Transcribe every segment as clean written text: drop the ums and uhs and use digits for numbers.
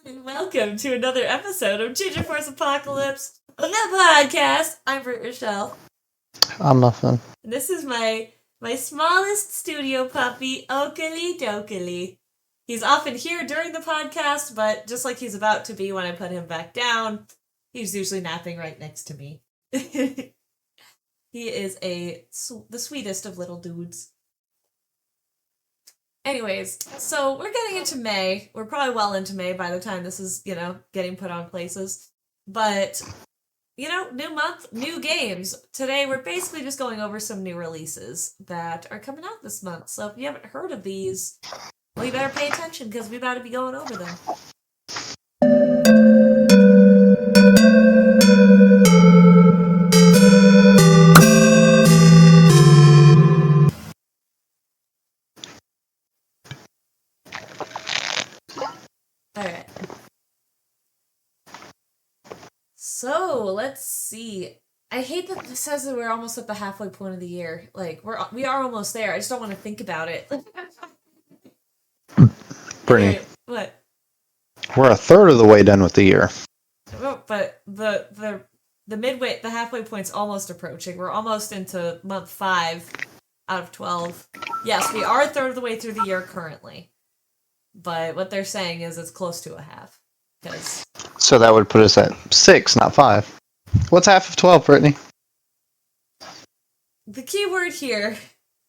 And welcome to another episode of Ginger Force Apocalypse on the podcast. I'm Britt Rochelle. I'm Muffin. And this is my smallest studio puppy, Oakley Dokley. He's often here during the podcast, but just like he's about to be when I put him back down, he's usually napping right next to me. He is the sweetest of little dudes. Anyways, so we're getting into May. We're probably well into May by the time this is, getting put on places. But, new month, new games. Today we're basically just going over some new releases that are coming out this month. So if you haven't heard of these, well, you better pay attention because we better be going over them. Alright. So, let's see. I hate that this says that we're almost at the halfway point of the year. Like, we are almost there. I just don't want to think about it. Brittany, Anyway, what? we're a third of the way done with the year. Oh, but the midway, the halfway point's almost approaching. We're almost into month 5 out of 12. Yes, we are a third of the way through the year currently. But what they're saying is it's close to a half. So that would put us at 6, not 5. What's half of 12, Brittany? The key word here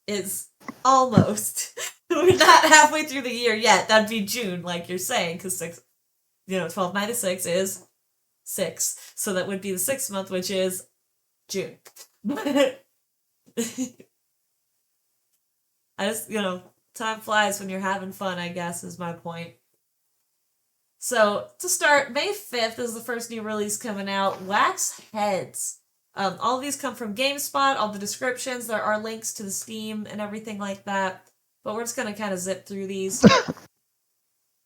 is almost. We're not halfway through the year yet. That'd be June, like you're saying, because 12 minus 6 is 6. So that would be the 6th month, which is June. I just, time flies when you're having fun, I guess, is my point. So, to start, May 5th is the first new release coming out, Wax Heads. All of these come from GameSpot, all the descriptions, there are links to the Steam and everything like that, but we're just going to kind of zip through these.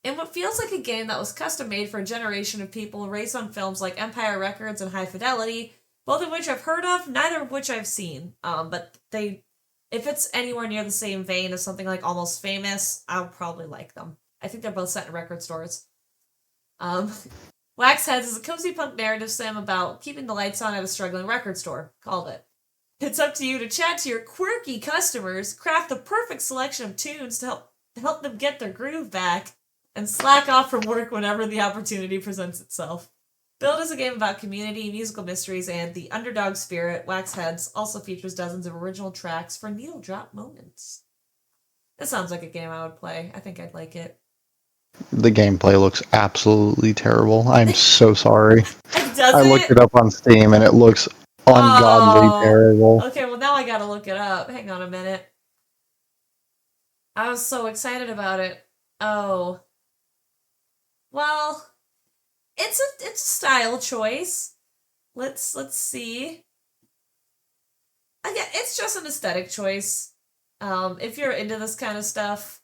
In what feels like a game that was custom made for a generation of people raised on films like Empire Records and High Fidelity, both of which I've heard of, neither of which I've seen, but if it's anywhere near the same vein as something like Almost Famous, I'll probably like them. I think they're both set in record stores. Wax Heads is a cozy punk narrative sim about keeping the lights on at a struggling record store. Called it. It's up to you to chat to your quirky customers, craft the perfect selection of tunes to help them get their groove back, and slack off from work whenever the opportunity presents itself. Billed as a game about community, musical mysteries, and the underdog spirit, Wax Heads also features dozens of original tracks for needle drop moments. This sounds like a game I would play. I think I'd like it. The gameplay looks absolutely terrible. I'm so sorry. I looked it up on Steam and it looks ungodly terrible. Okay, well now I gotta look it up. Hang on a minute. I was so excited about it. Oh. Well, it's a style choice. Let's see. Again, it's just an aesthetic choice. If you're into this kind of stuff,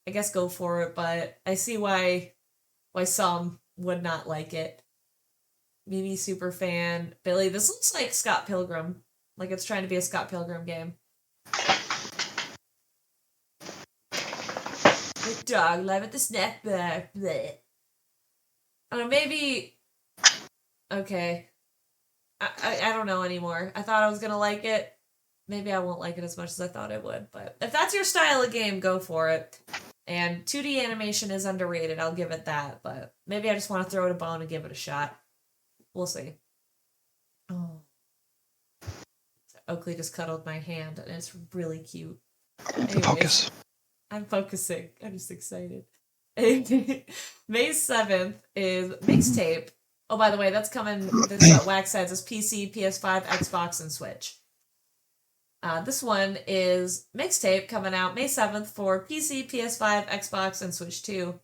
I guess go for it, but I see why some would not like it. Mimi super fan. Billy, this looks like Scott Pilgrim. Like it's trying to be a Scott Pilgrim game. The dog live at the snack bar. Blech. I don't know, maybe... Okay. I don't know anymore. I thought I was gonna like it. Maybe I won't like it as much as I thought I would, but if that's your style of game, go for it. And 2D animation is underrated, I'll give it that, but maybe I just want to throw it a bone and give it a shot. We'll see. Oh. Oakley just cuddled my hand, and it's really cute. Anyways, Focus. I'm focusing. I'm just excited. May 7th is Mixtape. Oh, by the way, that's coming, this Wax Heads is PC, PS5, Xbox, and Switch. This one is Mixtape coming out May 7th for PC, PS5, Xbox, and Switch 2.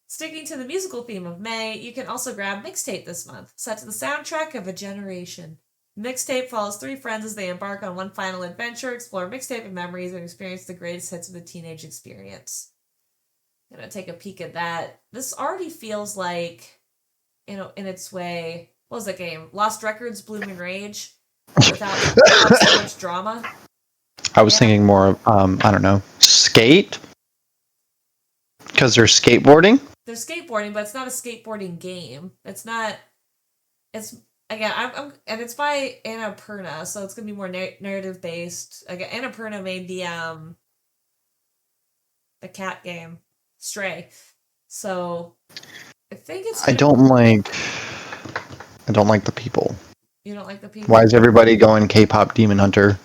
Sticking to the musical theme of May, you can also grab Mixtape this month, set to the soundtrack of a generation. Mixtape follows 3 friends as they embark on one final adventure, explore mixtape and memories, and experience the greatest hits of the teenage experience. I'm gonna take a peek at that. This already feels like, in its way, what was that game? Lost Records, Bloom and Rage? Without so much drama. I was thinking more of, I don't know, Skate? Because they're skateboarding? they're skateboarding, but it's not a skateboarding game. It's not. It's again. And it's by Annapurna, so it's gonna be more narrative based. Again, Annapurna made the cat game, Stray. So I think it's. I don't like the people. You don't like the people. Why is everybody going K-pop Demon Hunter?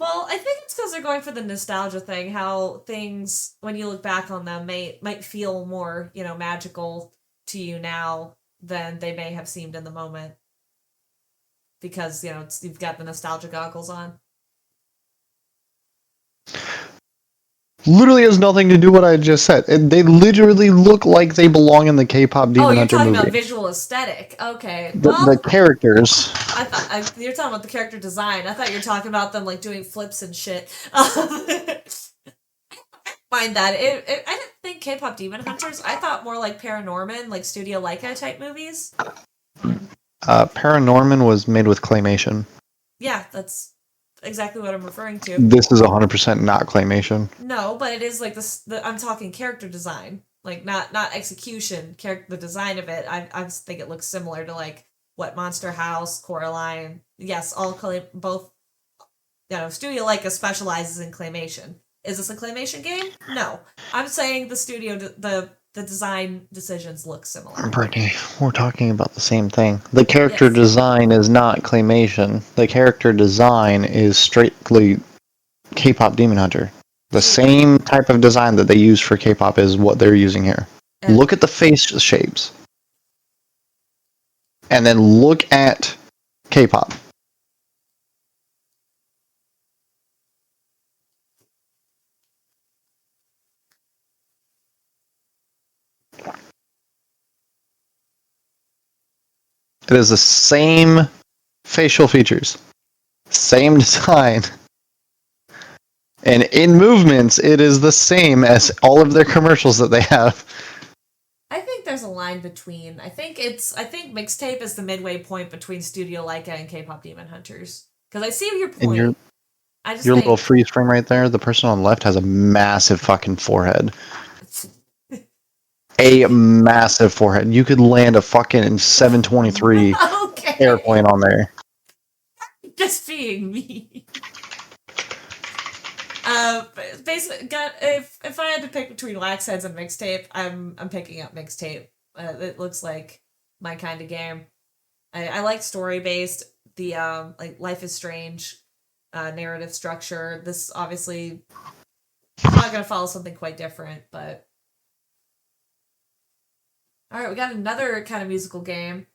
Well, I think it's because they're going for the nostalgia thing. How things, when you look back on them, might feel more, magical to you now than they may have seemed in the moment. Because you've got the nostalgia goggles on. Literally has nothing to do with what I just said. They literally look like they belong in the K-pop Demon Hunter movie. Oh, you're talking about visual aesthetic. Okay. The characters. I thought you're talking about the character design. I thought you were talking about them like doing flips and shit. Mind that. I didn't think K-pop Demon Hunters. I thought more like Paranorman, like Studio Leica type movies. Paranorman was made with claymation. Yeah, that's exactly what I'm referring to. This is 100% not claymation. No, but it is like this. I'm talking character design, like not execution. The design of it. I just think it looks similar to like what Monster House, Coraline. Yes, both. Studio Leica specializes in claymation. Is this a claymation game? No, I'm saying the studio, the design decisions look similar. Brittany, we're talking about the same thing. The character design is not claymation. The character design is strictly K-pop Demon Hunter. The same type of design that they use for K-pop is what they're using here. Look at the face shapes. And then look at K-pop. It is the same facial features, same design, and in movements, it is the same as all of their commercials that they have. I think there's a line between. I think Mixtape is the midway point between Studio Leica and K-pop Demon Hunters. Because I see your point. Your little freeze frame right there. The person on the left has a massive fucking forehead. A massive forehead. You could land a fucking 723 airplane on there. Just being me. Basically, if I had to pick between Waxheads and Mixtape, I'm picking up Mixtape. It looks like my kind of game. I like story based. The like Life is Strange narrative structure. This obviously is not going to follow something quite different, but. All right, we got another kind of musical game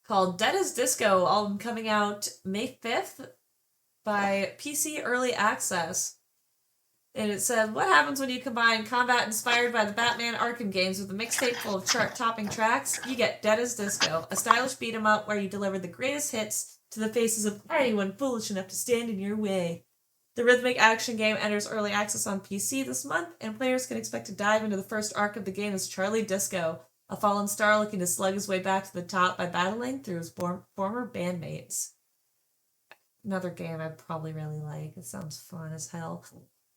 called Dead as Disco, all coming out May 5th by PC Early Access. And it says, what happens when you combine combat inspired by the Batman Arkham games with a mixtape full of chart-topping tracks? You get Dead as Disco, a stylish beat-em-up where you deliver the greatest hits to the faces of anyone foolish enough to stand in your way. The rhythmic action game enters early access on PC this month, and players can expect to dive into the first arc of the game as Charlie Disco, a fallen star looking to slug his way back to the top by battling through his former bandmates. Another game I'd probably really like. It sounds fun as hell.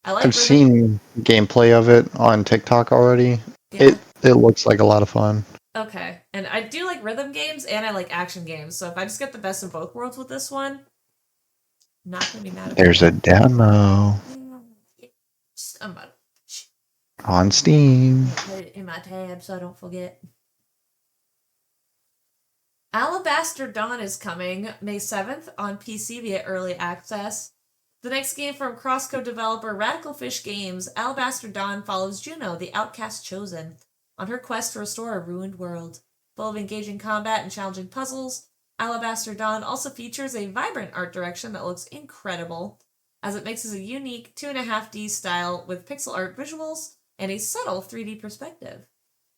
I've seen gameplay of it on TikTok already. Yeah. It looks like a lot of fun. Okay. And I do like rhythm games and I like action games. So if I just get the best of both worlds with this one, I'm not going to be mad at it. There's a demo. On Steam. Put it in my tab so I don't forget. Alabaster Dawn is coming May 7th on PC via Early Access. The next game from CrossCode developer Radical Fish Games, Alabaster Dawn follows Juno, the outcast chosen, on her quest to restore a ruined world. Full of engaging combat and challenging puzzles, Alabaster Dawn also features a vibrant art direction that looks incredible, as it mixes a unique 2.5D style with pixel art visuals and a subtle 3D perspective.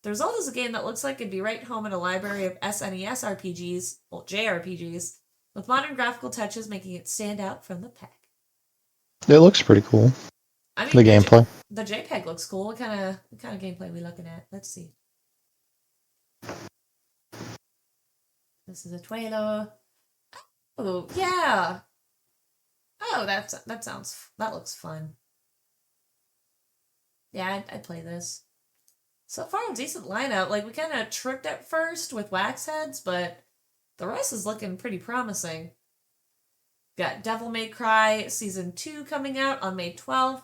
The result is a game that looks like it'd be right home in a library of SNES RPGs, well, JRPGs, with modern graphical touches making it stand out from the pack. It looks pretty cool. I mean, the gameplay. The JPEG looks cool. What kind of gameplay are we looking at? Let's see. This is a trailer. Oh yeah. Oh, that looks fun. Yeah, I'd play this. So far, a decent lineup. Like, we kind of tripped at first with Wax Heads, but the rest is looking pretty promising. Got Devil May Cry Season 2 coming out on May 12th.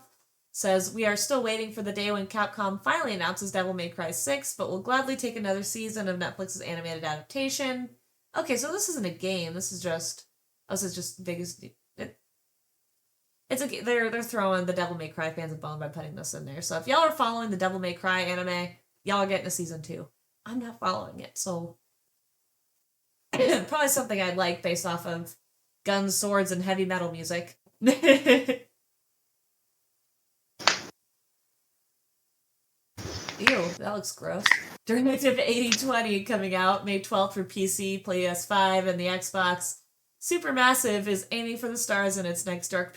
Says, we are still waiting for the day when Capcom finally announces Devil May Cry 6, but will gladly take another season of Netflix's animated adaptation. Okay, so this isn't a game. This is just... This is just biggest... They're throwing the Devil May Cry fans a bone by putting this in there. So if y'all are following the Devil May Cry anime, y'all are getting a season 2. I'm not following it, so probably something I'd like based off of guns, swords, and heavy metal music. Ew, that looks gross. Directive 8020 coming out May 12th for PC, PS5, and the Xbox. Supermassive is aiming for the stars in its next Dark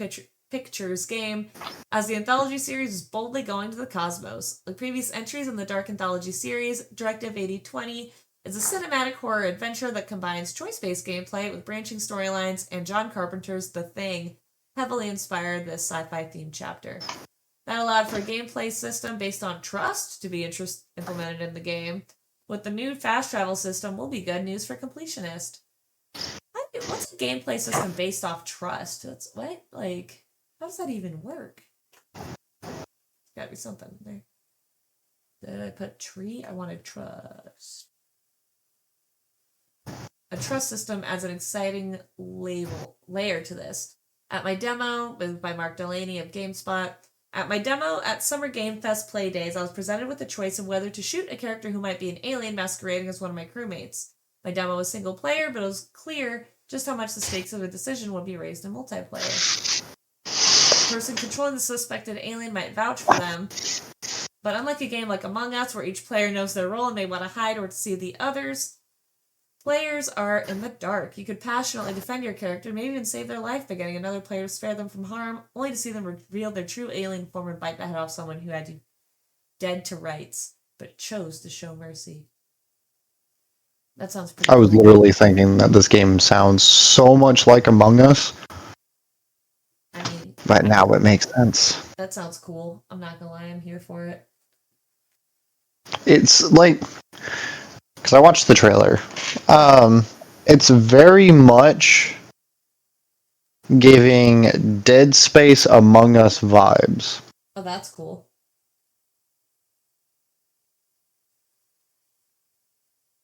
Pictures game, as the anthology series is boldly going to the cosmos. Like previous entries in the Dark Anthology series, Directive 8020 is a cinematic horror adventure that combines choice-based gameplay with branching storylines, and John Carpenter's The Thing heavily inspired this sci-fi themed chapter. That allowed for a gameplay system based on trust to be implemented in the game. With the new fast travel system, will be good news for completionists. What's a gameplay system based off trust? What? Like, how does that even work? There's gotta be something there. Did I put tree? I wanted trust. A trust system adds an exciting layer to this. At my demo, by Mark Delaney of GameSpot, at my demo at Summer Game Fest Play Days, I was presented with the choice of whether to shoot a character who might be an alien masquerading as one of my crewmates. My demo was single player, but it was clear just how much the stakes of a decision would be raised in multiplayer. The person controlling the suspected alien might vouch for them, but unlike a game like Among Us, where each player knows their role and may want to hide or to see the others, players are in the dark. You could passionately defend your character, maybe even save their life by getting another player to spare them from harm, only to see them reveal their true alien form and bite the head off someone who had you dead to rights, but chose to show mercy. That sounds pretty I was cool. literally thinking that this game sounds so much like Among Us. I mean, but now it makes sense. That sounds cool. I'm not gonna lie, I'm here for it. It's like, because I watched the trailer. It's very much giving Dead Space Among Us vibes. Oh, that's cool.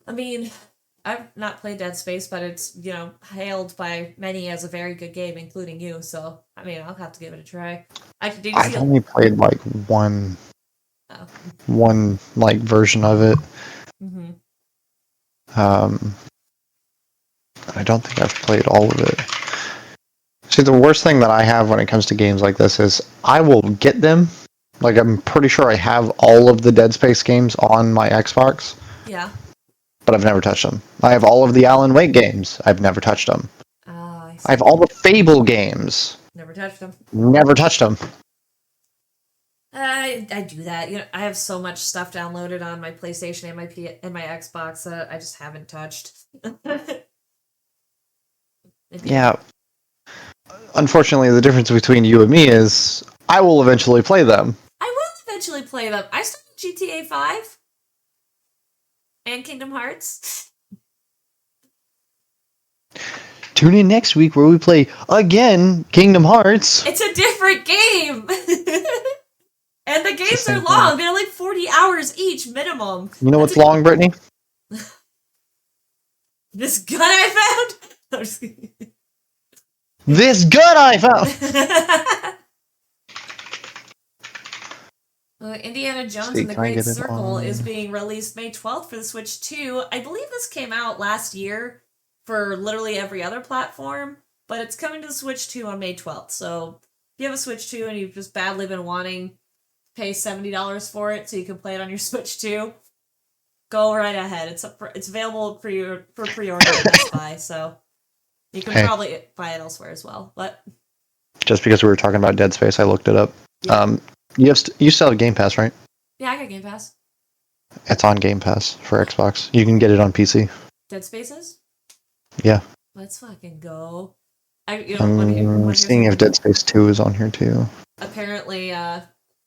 I mean, I've not played Dead Space, but it's, hailed by many as a very good game, including you, so, I mean, I'll have to give it a try. I've only played, like, one version of it. Mm-hmm. I don't think I've played all of it. See, the worst thing that I have when it comes to games like this is I will get them. Like, I'm pretty sure I have all of the Dead Space games on my Xbox. Yeah. But I've never touched them. I have all of the Alan Wake games. I've never touched them. I have all the Fable games. Never touched them. Never touched them. I do that. I have so much stuff downloaded on my PlayStation and my Xbox that I just haven't touched. Yeah. Unfortunately, the difference between you and me is I will eventually play them. I will eventually play them. I started GTA 5 and Kingdom Hearts. Tune in next week where we play again Kingdom Hearts. It's a different game. And the games are long. They're like 40 hours each minimum. You know what's long, Brittany? This gun I found? I'm just kidding. This gun I found! Indiana Jones and the Great Circle is being released May 12th for the Switch 2. I believe this came out last year for literally every other platform, but it's coming to the Switch 2 on May 12th. So if you have a Switch 2 and you've just badly been wanting to pay $70 for it so you can play it on your Switch 2, go right ahead. It's available for pre-order at Best Buy, so you can probably buy it elsewhere as well. But just because we were talking about Dead Space, I looked it up. Yeah. You still have Game Pass, right? Yeah, I got Game Pass. It's on Game Pass for Xbox. You can get it on PC. Dead Spaces? Yeah. Let's fucking go. I'm seeing if Dead Space 2 is on here too. Apparently,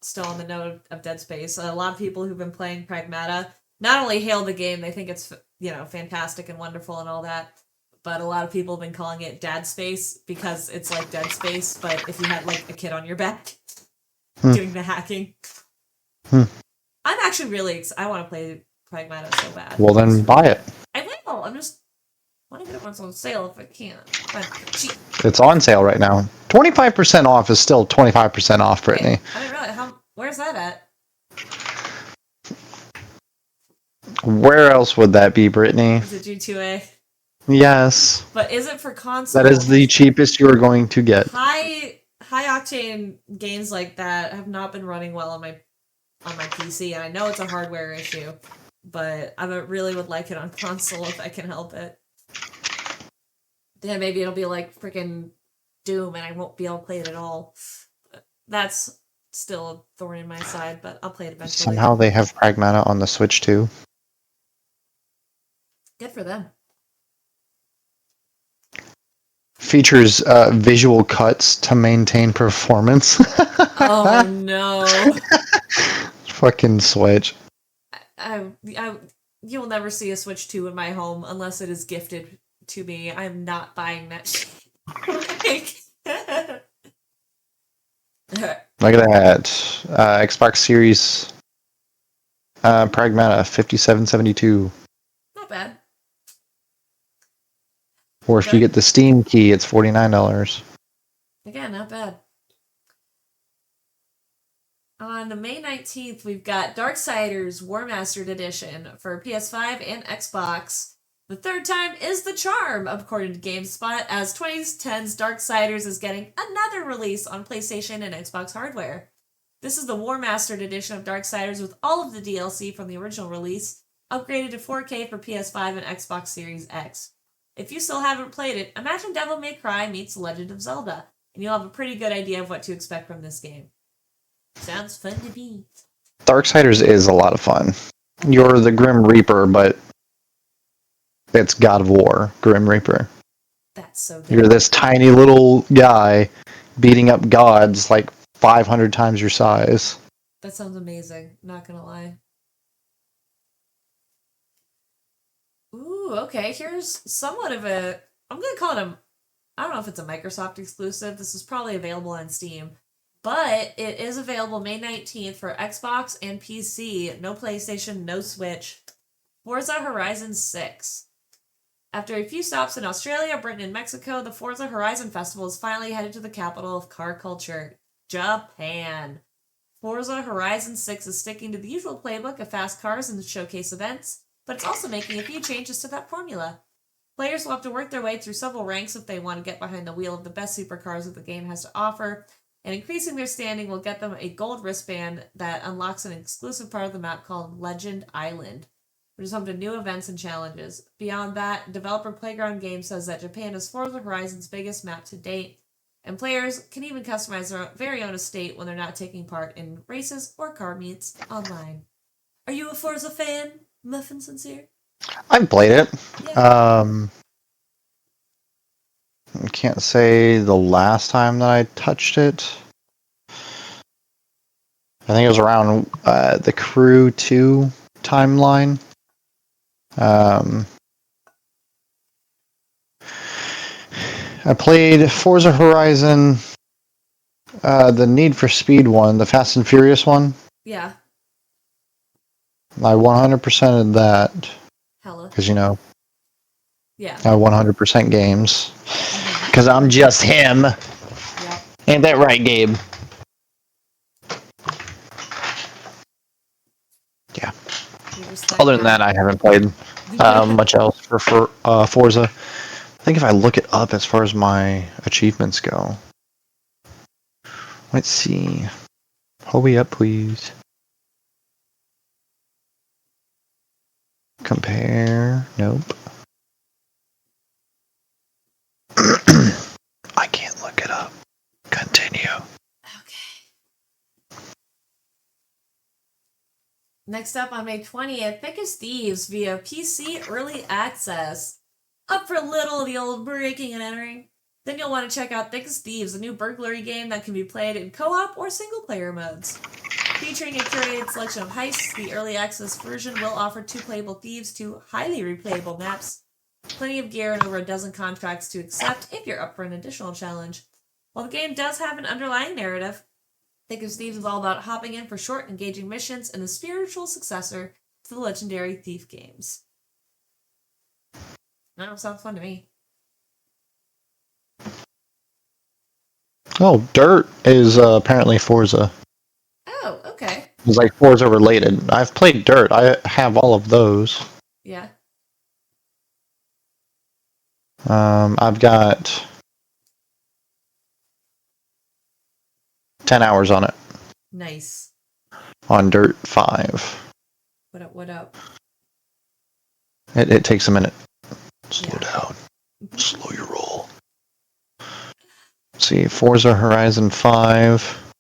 still on the note of Dead Space, a lot of people who've been playing Pragmata not only hail the game, they think it's, fantastic and wonderful and all that, but a lot of people have been calling it Dad Space because it's like Dead Space, but if you had like a kid on your back doing the hacking. I'm actually really I want to play Pragmata so bad. Well, then buy it. I will. I'm just want to get it when it's on sale if I can. Cheap. It's on sale right now. 25% off is still 25% off, Brittany. Wait, I didn't realize. Where's that at? Where else would that be, Brittany? Is it G2A? Yes. But is it for console? That is the cheapest you are going to get. High octane games like that have not been running well on my PC, and I know it's a hardware issue, but I really would like it on console if I can help it. Then maybe it'll be like freaking Doom, and I won't be able to play it at all. That's still a thorn in my side, but I'll play it eventually. Somehow they have Pragmata on the Switch too. Good for them. Features visual cuts to maintain performance. Oh no! Fucking Switch. You will never see a Switch 2 in my home unless it is gifted to me. I'm not buying that shit. Look at that. Xbox Series Pragmata 5772. Not bad. Or if you get the Steam key, it's $49. Again, not bad. On May 19th, we've got Darksiders War Mastered Edition for PS5 and Xbox. The third time is the charm, according to GameSpot, as 2010's Darksiders is getting another release on PlayStation and Xbox hardware. This is the War Mastered Edition of Darksiders with all of the DLC from the original release, upgraded to 4K for PS5 and Xbox Series X. If you still haven't played it, imagine Devil May Cry meets Legend of Zelda, and you'll have a pretty good idea of what to expect from this game. Sounds fun to me. Darksiders is a lot of fun. You're the Grim Reaper, but it's God of War, Grim Reaper. That's so good. You're this tiny little guy beating up gods like 500 times your size. That sounds amazing, not gonna lie. Ooh, okay, here's somewhat of a... I'm gonna call it I don't know if it's a Microsoft exclusive. This is probably available on Steam. But it is available May 19th for Xbox and PC. No PlayStation, no Switch. Forza Horizon 6. After a few stops in Australia, Britain, and Mexico, the Forza Horizon Festival is finally headed to the capital of car culture, Japan. Forza Horizon 6 is sticking to the usual playbook of fast cars and showcase events, but it's also making a few changes to that formula. Players will have to work their way through several ranks if they want to get behind the wheel of the best supercars that the game has to offer, and increasing their standing will get them a gold wristband that unlocks an exclusive part of the map called Legend Island, which is home to new events and challenges. Beyond that, developer Playground Games says that Japan is Forza Horizon's biggest map to date, and players can even customize their very own estate when they're not taking part in races or car meets online. Are you a Forza fan, Muffin Sincere? I've played it. Yeah. I can't say the last time that I touched it. I think it was around the Crew 2 timeline. I played Forza Horizon, the Need for Speed one, the Fast and Furious one. Yeah. I 100%ed that. Hella. Because, Yeah. I 100% games. Because I'm just him. Yep. Ain't that right, Gabe? Yeah. Other than that, I haven't played much else for Forza. I think if I look it up as far as my achievements go. Let's see. Hurry up, please. Compare. Nope. I can't look it up. Continue. Okay. Next up on May 20th, Thick as Thieves via PC Early Access. Up for a little of the old breaking and entering. Then you'll want to check out Thick as Thieves, a new burglary game that can be played in co-op or single-player modes. Featuring a curated selection of heists, the early access version will offer 2 playable thieves, 2 highly replayable maps, plenty of gear, and over a dozen contracts to accept if you're up for an additional challenge. While the game does have an underlying narrative, Thick as Thieves is all about hopping in for short, engaging missions and the spiritual successor to the legendary Thief games. That sounds fun to me. Oh, Dirt is apparently Forza. Oh, okay. It's like Forza related. I've played Dirt. I have all of those. Yeah. I've got 10 hours on it. Nice. On Dirt 5. What up, what up? It takes a minute. Slow Yeah. down. Slow your roll. Let's see, Forza Horizon 5.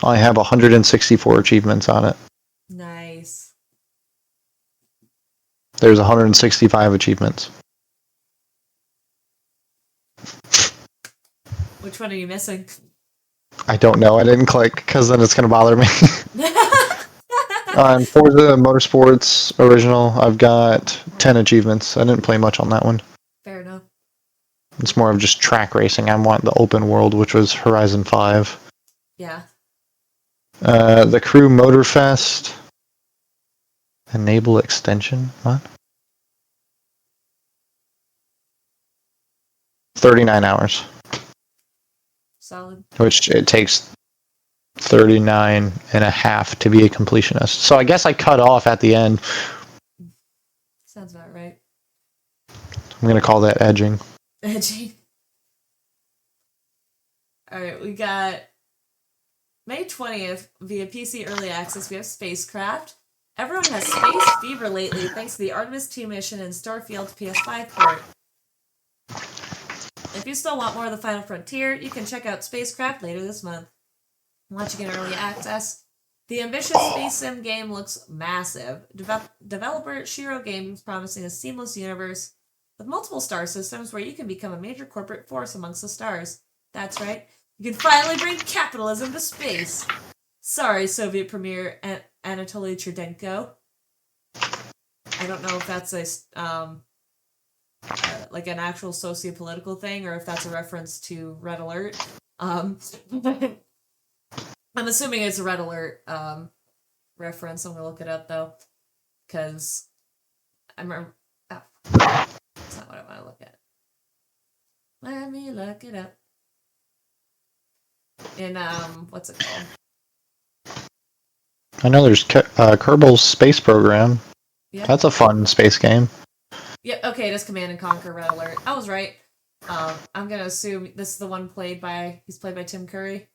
I have 164 achievements on it. Nice. There's 165 achievements. Which one are you missing? I don't know. I didn't click because then it's going to bother me. On Forza Motorsports Original, I've got 10 achievements. I didn't play much on that one. Fair enough. It's more of just track racing. I want the open world, which was Horizon 5. Yeah. The Crew Motorfest. Enable extension? What? 39 hours. Solid. Which it takes 39 and a half to be a completionist. So I guess I cut off at the end. Sounds about right. I'm going to call that edging. Edgy. Alright, we got May 20th via PC Early Access. We have Spacecraft. Everyone has space fever lately thanks to the Artemis 2 mission and Starfield PS5 port. If you still want more of the Final Frontier, you can check out Spacecraft later this month. Launching in Early Access, the ambitious space sim game looks massive. Developer Shiro Games promising a seamless universe with multiple star systems where you can become a major corporate force amongst the stars. That's right, you can finally bring capitalism to space. Sorry, Soviet Premier Anatoly Cherdenko. I don't know if that's like an actual socio-political thing or if that's a reference to Red Alert. I'm assuming it's a Red Alert reference. I'm gonna look it up though, because I remember. Oh, that's not what I want to look at. Let me look it up. In what's it called? I know there's Kerbal's Space Program. Yeah. That's a fun space game. Yeah. Okay, it is Command and Conquer Red Alert. I was right. I'm gonna assume this is the one played by Tim Curry.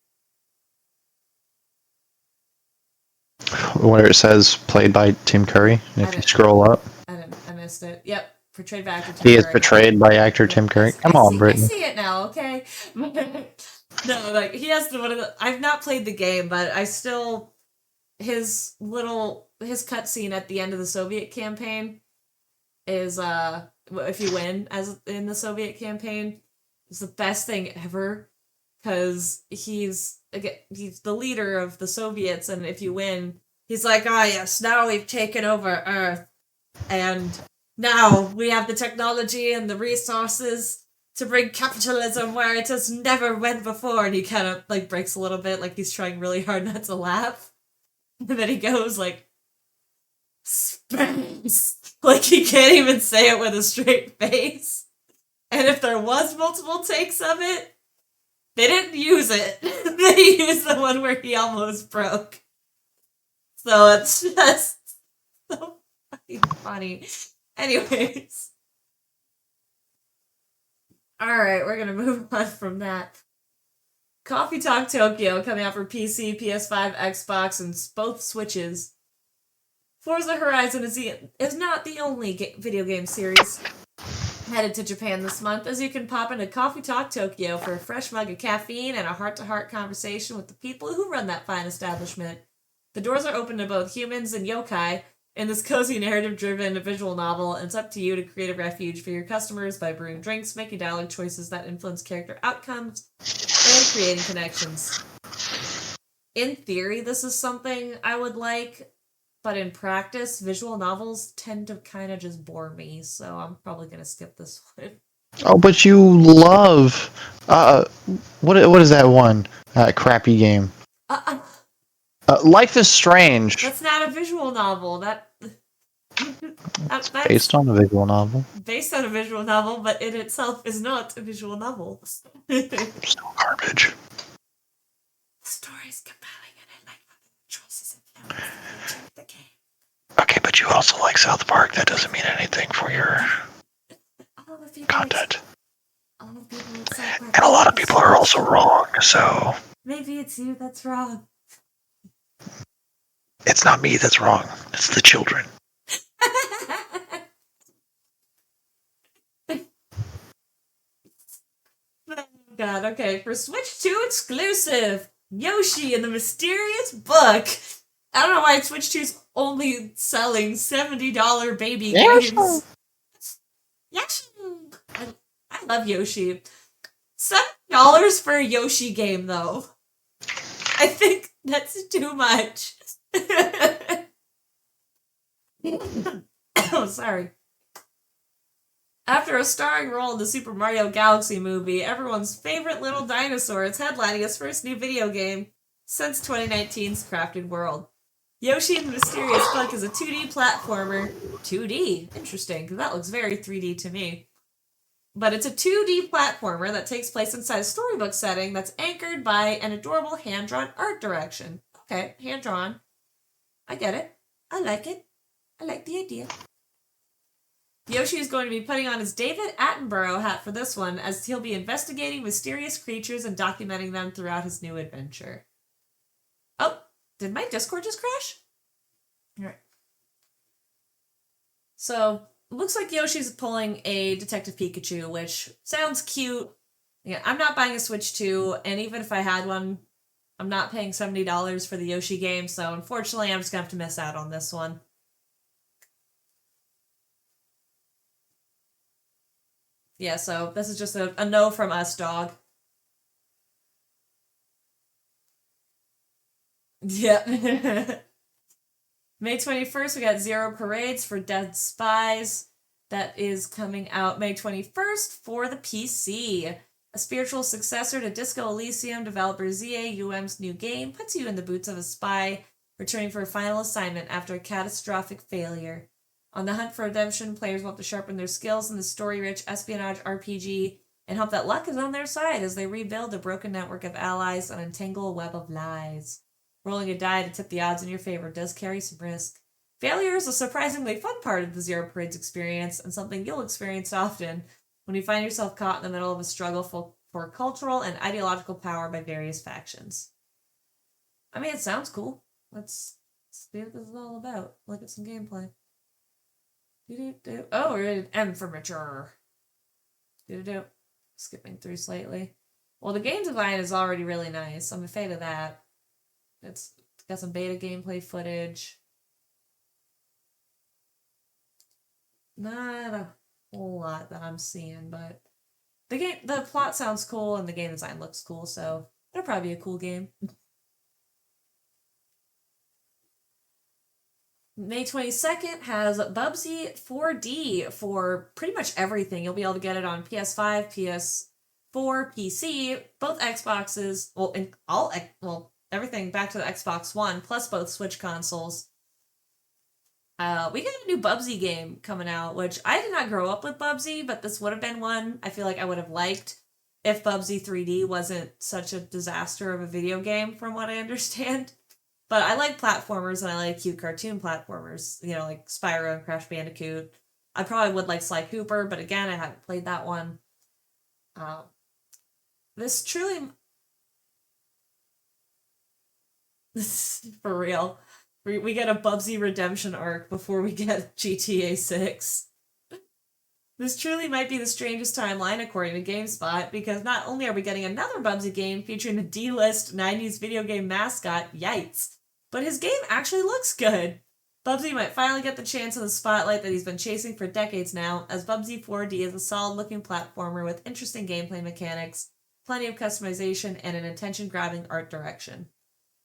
Where it says played by Tim Curry. And if you scroll up, I missed it. Yep, portrayed by actor Tim he is Curry. portrayed by actor Tim Curry. Come on, Brittany. I see it now. Okay. No, like he has one of the. I've not played the game, but I still his cutscene at the end of the Soviet campaign is if you win as in the Soviet campaign is the best thing ever because he's the leader of the Soviets, and if you win, he's like, "Ah, yes, now we've taken over Earth, and now we have the technology and the resources to bring capitalism where it has never went before." And he kind of like breaks a little bit, like he's trying really hard not to laugh, and then he goes like, "Space." Like he can't even say it with a straight face. And if there was multiple takes of it, they didn't use it. They used the one where he almost broke. So it's just so fucking funny. Anyways. Alright, we're gonna move on from that. Coffee Talk Tokyo coming out for PC, PS5, Xbox, and both Switches. Forza Horizon is not the only video game series headed to Japan this month, as you can pop into Coffee Talk Tokyo for a fresh mug of caffeine and a heart-to-heart conversation with the people who run that fine establishment. The doors are open to both humans and yokai, In this cozy narrative-driven visual novel, it's up to you to create a refuge for your customers by brewing drinks, making dialogue choices that influence character outcomes, and creating connections. In theory, this is something I would like, but in practice, visual novels tend to kind of just bore me, so I'm probably going to skip this one. Oh, but you love what is that one? Crappy game. Life is Strange. That's not a visual novel. That's based on a visual novel. Based on a visual novel, but it itself is not a visual novel. Still garbage. The story's compelling, and I like the choices and the game. Okay, but you also like South Park. That doesn't mean anything for your content. And a lot of people are also wrong, so... Maybe it's you that's wrong. It's not me that's wrong. It's the children. Oh God, okay. For Switch 2 exclusive, Yoshi and the Mysterious Book. I don't know why Switch 2's only selling $70 baby games. Yoshi! I love Yoshi. $7 for a Yoshi game, though. I think that's too much. Oh, sorry. After a starring role in the Super Mario Galaxy movie, everyone's favorite little dinosaur is headlining his first new video game since 2019's Crafted World. Yoshi and the Mysterious Book is a 2D platformer. 2D? Interesting, because that looks very 3D to me. But it's a 2D platformer that takes place inside a storybook setting that's anchored by an adorable hand-drawn art direction. Okay, hand-drawn. I get it. I like it. I like the idea. Yoshi is going to be putting on his David Attenborough hat for this one, as he'll be investigating mysterious creatures and documenting them throughout his new adventure. Oh, did my Discord just crash? Alright. So, looks like Yoshi's pulling a Detective Pikachu, which sounds cute. Yeah, I'm not buying a Switch 2, and even if I had one, I'm not paying $70 for the Yoshi game, so unfortunately I'm just gonna have to miss out on this one. Yeah, so this is just a no from us, dog. Yeah. May 21st, we got Zero Parades for Dead Spies. That is coming out May 21st for the PC. A spiritual successor to Disco Elysium, developer ZAUM's new game puts you in the boots of a spy, returning for a final assignment after a catastrophic failure. On the hunt for redemption, players will have to sharpen their skills in the story-rich espionage RPG and hope that luck is on their side as they rebuild a broken network of allies and untangle a web of lies. Rolling a die to tip the odds in your favor does carry some risk. Failure is a surprisingly fun part of the Zero Parades experience, and something you'll experience often when you find yourself caught in the middle of a struggle for cultural and ideological power by various factions. I mean, it sounds cool. Let's see what this is all about. Look at some gameplay. Oh, we're at M for mature. Skipping through slightly. Well, the game design is already really nice. I'm a fan of that. It's got some beta gameplay footage. Not a whole lot that I'm seeing, but the plot sounds cool and the game design looks cool, so it'll probably be a cool game. May 22nd has Bubsy 4D for pretty much everything. You'll be able to get it on PS5, PS4, PC, both Xboxes, everything back to the Xbox One, plus both Switch consoles. We got a new Bubsy game coming out, which I did not grow up with Bubsy, but this would have been one I feel like I would have liked if Bubsy 3D wasn't such a disaster of a video game, from what I understand. But I like platformers, and I like cute cartoon platformers, like Spyro and Crash Bandicoot. I probably would like Sly Cooper, but again, I haven't played that one. This truly... This is for real. We get a Bubsy redemption arc before we get GTA 6. This truly might be the strangest timeline, according to GameSpot, because not only are we getting another Bubsy game featuring the D-list 90s video game mascot, Yites, but his game actually looks good. Bubsy might finally get the chance in the spotlight that he's been chasing for decades now, as Bubsy 4D is a solid-looking platformer with interesting gameplay mechanics, plenty of customization, and an attention-grabbing art direction.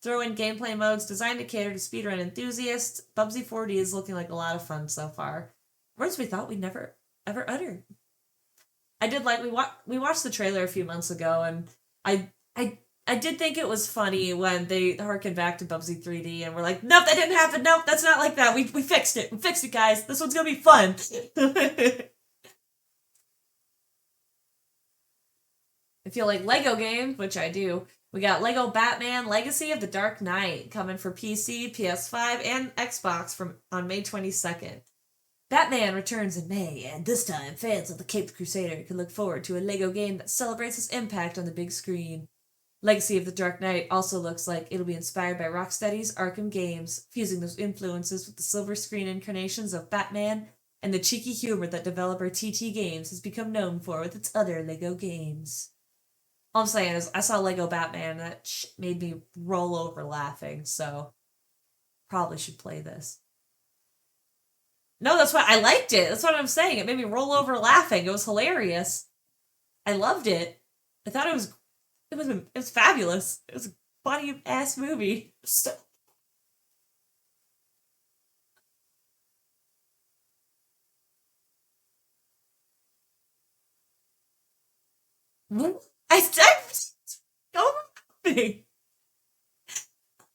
Throw in gameplay modes designed to cater to speedrun enthusiasts, Bubsy 4D is looking like a lot of fun so far. Words we thought we'd never, ever utter. I did like, we watched the trailer a few months ago, and I did think it was funny when they harkened back to Bubsy 3D and we're like, nope, that didn't happen. Nope, that's not like that. We fixed it. We fixed it, guys. This one's gonna be fun. If you like Lego games, which I do, we got Lego Batman Legacy of the Dark Knight coming for PC, PS5, and Xbox on May 22nd. Batman returns in May, and this time fans of the Caped Crusader can look forward to a Lego game that celebrates its impact on the big screen. Legacy of the Dark Knight also looks like it'll be inspired by Rocksteady's Arkham games, fusing those influences with the silver screen incarnations of Batman and the cheeky humor that developer TT Games has become known for with its other Lego games. All I'm saying is, I saw Lego Batman, and that made me roll over laughing, so probably should play this. No, that's why I liked it. That's what I'm saying. It made me roll over laughing. It was hilarious. I loved it. I thought it was fabulous. It was a funny ass movie. Go laughing.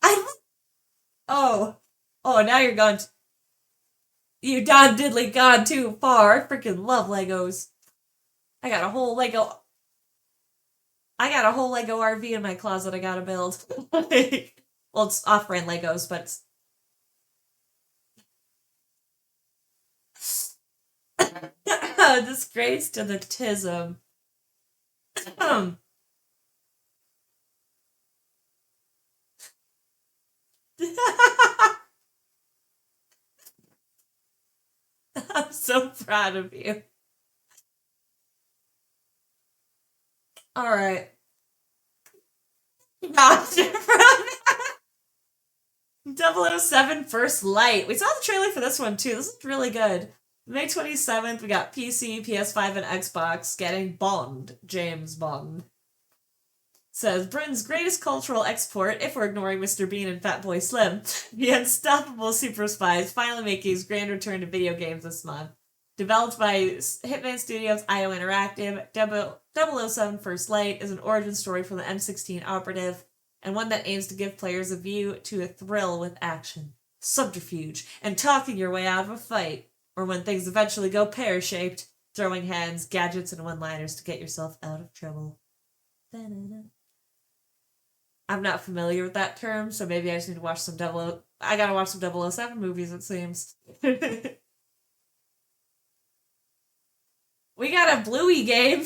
I oh now you're gone. You Don Diddley gone too far. I freaking love Legos. I got a whole Lego RV in my closet I gotta build. Well, it's off-brand Legos, but disgrace to the tism. I'm so proud of you. Alright. Not from 007 First Light. We saw the trailer for this one too. This is really good. May 27th, we got PC, PS5, and Xbox getting Bond. James Bond. Says, Britain's greatest cultural export, if we're ignoring Mr. Bean and Fatboy Slim, the unstoppable super spy is finally making his grand return to video games this month. Developed by Hitman Studios' IO Interactive, 007 First Light is an origin story for the M16 operative, and one that aims to give players a view to a thrill with action, subterfuge, and talking your way out of a fight, or when things eventually go pear-shaped, throwing hands, gadgets, and one-liners to get yourself out of trouble. Da-da-da. I'm not familiar with that term, so maybe I just need to watch some I gotta watch some 007 movies, it seems. We got a Bluey game.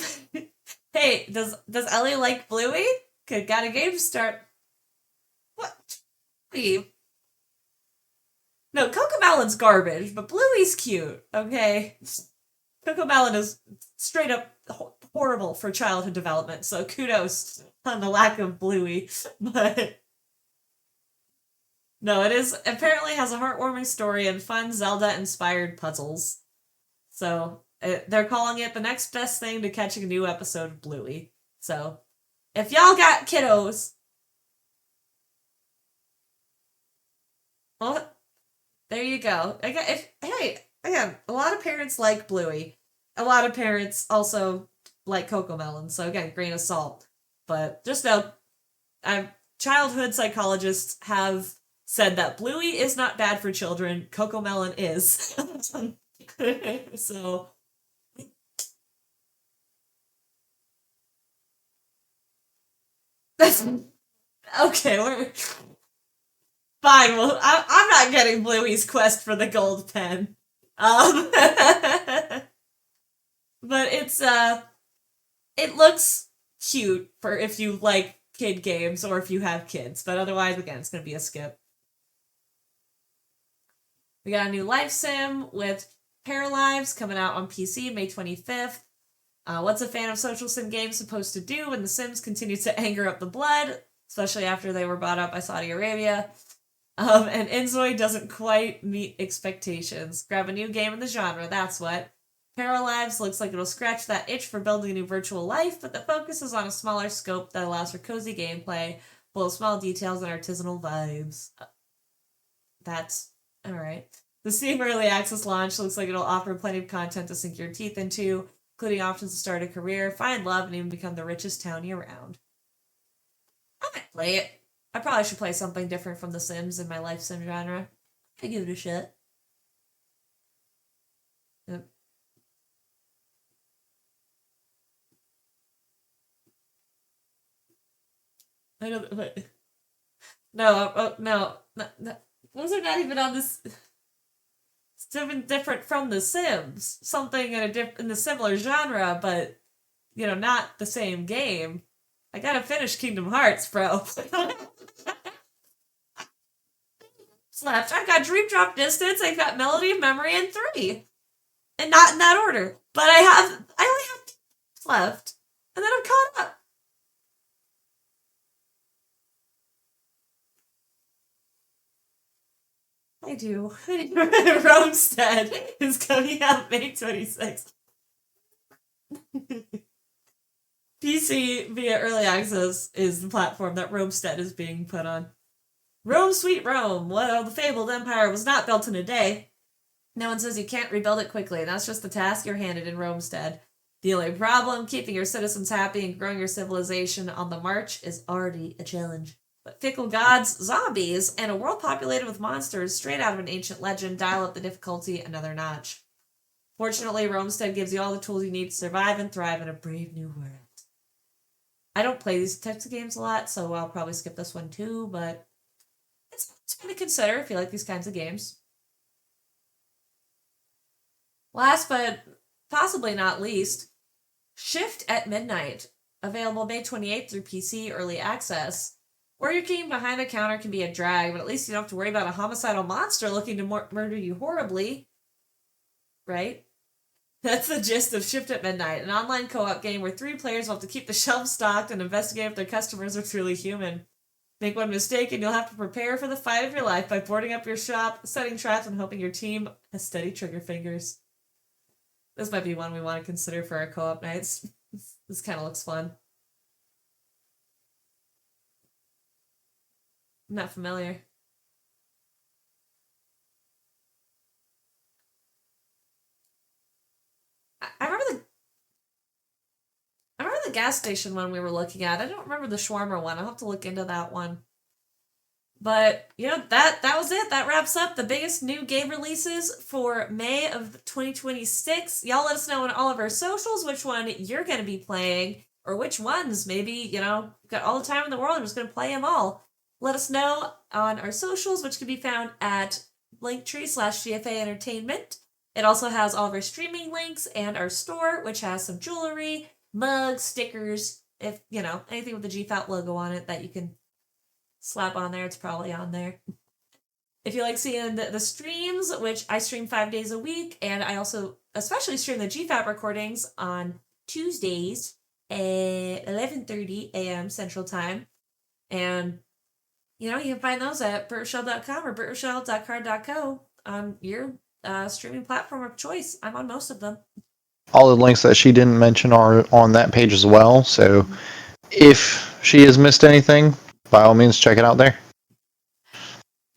Hey, does Ellie like Bluey? Got a game to start. What? Bluey? No, Cocomelon's garbage, but Bluey's cute, okay? Cocomelon is straight up horrible for childhood development, so kudos on the lack of Bluey. But no, it is apparently has a heartwarming story and fun Zelda-inspired puzzles. So they're calling it the next best thing to catching a new episode of Bluey. So if y'all got kiddos, well, there you go. Again, a lot of parents like Bluey. A lot of parents also like Cocomelon, so again, grain of salt. But just know, childhood psychologists have said that Bluey is not bad for children, Cocomelon is. So... Okay, we're... Fine, well, I'm not getting Bluey's quest for the gold pen. But it looks cute for if you like kid games or if you have kids, but otherwise, again, it's gonna be a skip. We got a new life sim with Paralives coming out on PC May 25th. What's a fan of social sim games supposed to do when the Sims continue to anger up the blood, especially after they were bought up by Saudi Arabia? And Inzoi doesn't quite meet expectations. Grab a new game in the genre, that's what. Paralives looks like it'll scratch that itch for building a new virtual life, but the focus is on a smaller scope that allows for cozy gameplay, full of small details and artisanal vibes. That's alright. The Steam Early Access launch looks like it'll offer plenty of content to sink your teeth into, including options to start a career, find love, and even become the richest townie around. I might play it. I probably should play something different from The Sims in my life sim genre. I give it a shot. Yep. I know, but no. Those are not even on this. It's even different from The Sims. Something in the similar genre, but not the same game. I gotta finish Kingdom Hearts, bro. Left. I've got Dream Drop Distance, I've got Melody of Memory, and 3. And not in that order. But I only have 2 left. And then I'm caught up. I do. Roamstead is coming out May 26th. PC via Early Access is the platform that Roamstead is being put on. Rome, sweet Rome. Well, the fabled empire was not built in a day. No one says you can't rebuild it quickly, and that's just the task you're handed in Roamstead. The only problem, keeping your citizens happy and growing your civilization on the march, is already a challenge. But fickle gods, zombies, and a world populated with monsters straight out of an ancient legend dial up the difficulty another notch. Fortunately, Roamstead gives you all the tools you need to survive and thrive in a brave new world. I don't play these types of games a lot, so I'll probably skip this one too, but it's something to consider if you like these kinds of games. Last but possibly not least, Shift at Midnight, available May 28th through PC Early Access. Working behind the counter can be a drag, but at least you don't have to worry about a homicidal monster looking to murder you horribly. Right? That's the gist of Shift at Midnight, an online co-op game where 3 players will have to keep the shelves stocked and investigate if their customers are truly human. Make one mistake and you'll have to prepare for the fight of your life by boarding up your shop, setting traps, and hoping your team has steady trigger fingers. This might be one we want to consider for our co-op nights. This kind of looks fun. I'm not familiar. I remember the gas station one we were looking at. I don't remember the shawarma one. I'll have to look into that one. But, that was it. That wraps up the biggest new game releases for May of 2026. Y'all let us know on all of our socials which one you're going to be playing, or which ones. Maybe, you've got all the time in the world. I'm just going to play them all. Let us know on our socials, which can be found at linktree/GFA Entertainment. It also has all of our streaming links and our store, which has some jewelry, mugs, stickers, if, anything with the GFAP logo on it that you can slap on there, it's probably on there. If you like seeing the streams, which I stream 5 days a week, and I also especially stream the GFAP recordings on Tuesdays at 11:30 a.m. Central Time. And, you can find those at BritRochelle.com or BritRochelle.card.co on your streaming platform of choice. I'm on most of them. All the links that she didn't mention are on that page as well, so if she has missed anything, by all means, check it out there.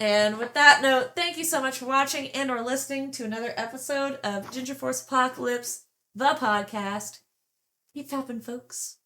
And with that note, thank you so much for watching and or listening to another episode of Ginger Force Apocalypse, the podcast. Keep fapping, folks.